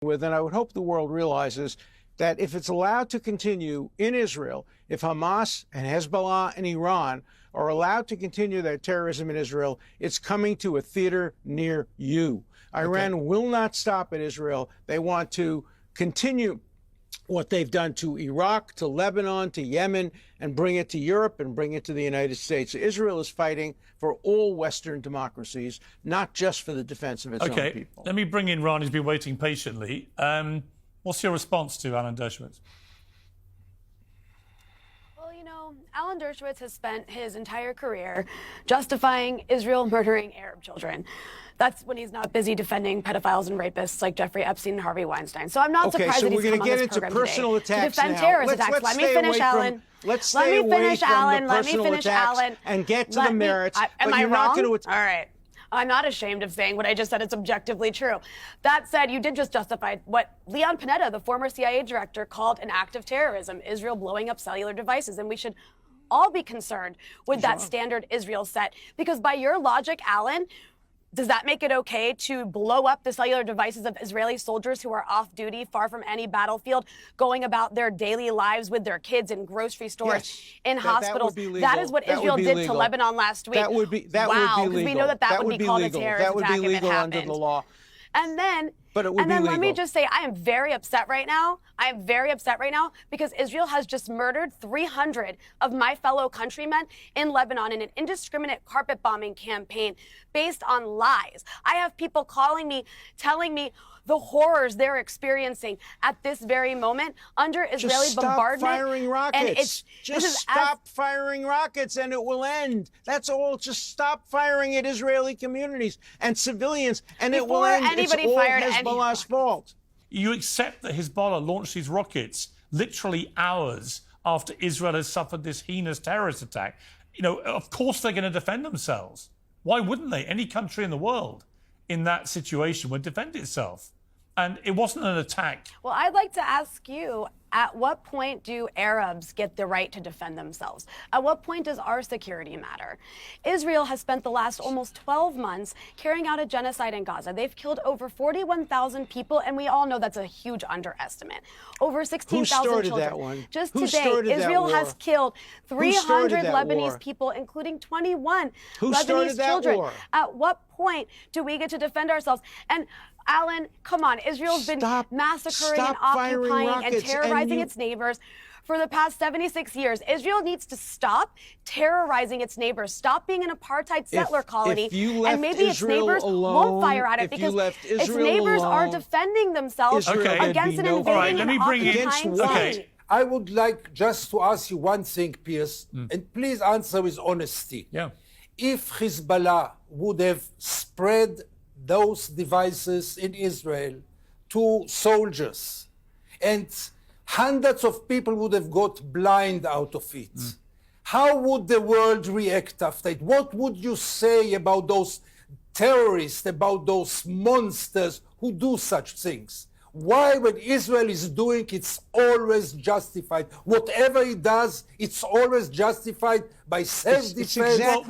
with, and I would hope the world realizes that if it's allowed to continue in Israel, if Hamas and Hezbollah and Iran are allowed to continue their terrorism in Israel, it's coming to a theater near you. Iran will not stop at Israel. They want to continue what they've done to Iraq, to Lebanon, to Yemen, and bring it to Europe and bring it to the United States. Israel is fighting for all Western democracies, not just for the defense of its own people. Let me bring in Ron, who's been waiting patiently. What's your response to Alan Dershowitz? Well, you know, Alan Dershowitz has spent his entire career justifying Israel murdering Arab children. That's when he's not busy defending pedophiles and rapists like Jeffrey Epstein and Harvey Weinstein. So I'm not surprised that he's come on this program personal today attacks to defend now. terrorist attacks. Let me finish, Alan. Let's stay away from the personal attacks and get to the merits. Am I wrong? All right. I'm not ashamed of saying what I just said. It's objectively true. That said, you did just justify what Leon Panetta, the former CIA director, called an act of terrorism, Israel blowing up cellular devices. And we should all be concerned with that standard Israel set. Because by your logic, Alan, does that make it okay to blow up the cellular devices of Israeli soldiers who are off duty, far from any battlefield, going about their daily lives with their kids in grocery stores, in hospitals? That is what Israel did to Lebanon last week. That would be legal. Because we know that would be called a terrorist attack. That would be legal under the law. And then, but it would be legal. Let me just say, I am very upset right now. I am very upset right now because Israel has just murdered 300 of my fellow countrymen in Lebanon in an indiscriminate carpet bombing campaign based on lies. I have people calling me, telling me the horrors they're experiencing at this very moment under Israeli bombardment. Just stop firing rockets. Just stop firing rockets and it will end. That's all. Just stop firing at Israeli communities and civilians and it will end. It's all Hezbollah's fault. You accept that Hezbollah launched these rockets literally hours after Israel has suffered this heinous terrorist attack. You know, of course they're going to defend themselves. Why wouldn't they? Any country in the world in that situation would defend itself. And it wasn't an attack. Well, I'd like to ask you, at what point do Arabs get the right to defend themselves? At what point does our security matter? Israel has spent the last almost 12 months carrying out a genocide in Gaza. They've killed over 41,000 people, and we all know that's a huge underestimate. Over 16,000 children. Who started that one? Just today, Israel has killed 300 Lebanese people, including 21 Lebanese children. At what point do we get to defend ourselves? And Alan, come on. Israel's been massacring and occupying and terrorizing its neighbors for the past 76 years. Israel needs to stop terrorizing its neighbors, stop being an apartheid settler colony, and maybe its neighbors won't fire at it because its neighbors are defending themselves against an invading and occupying state. I would like just to ask you one thing, Piers, and please answer with honesty. Yeah. If Hezbollah would have spread those devices in Israel to soldiers and hundreds of people would have got blind out of it, how would the world react after it? What would you say about those terrorists, about those monsters who do such things? Why, when Israel is doing, it's always justified. Whatever it does, it's always justified by self-defense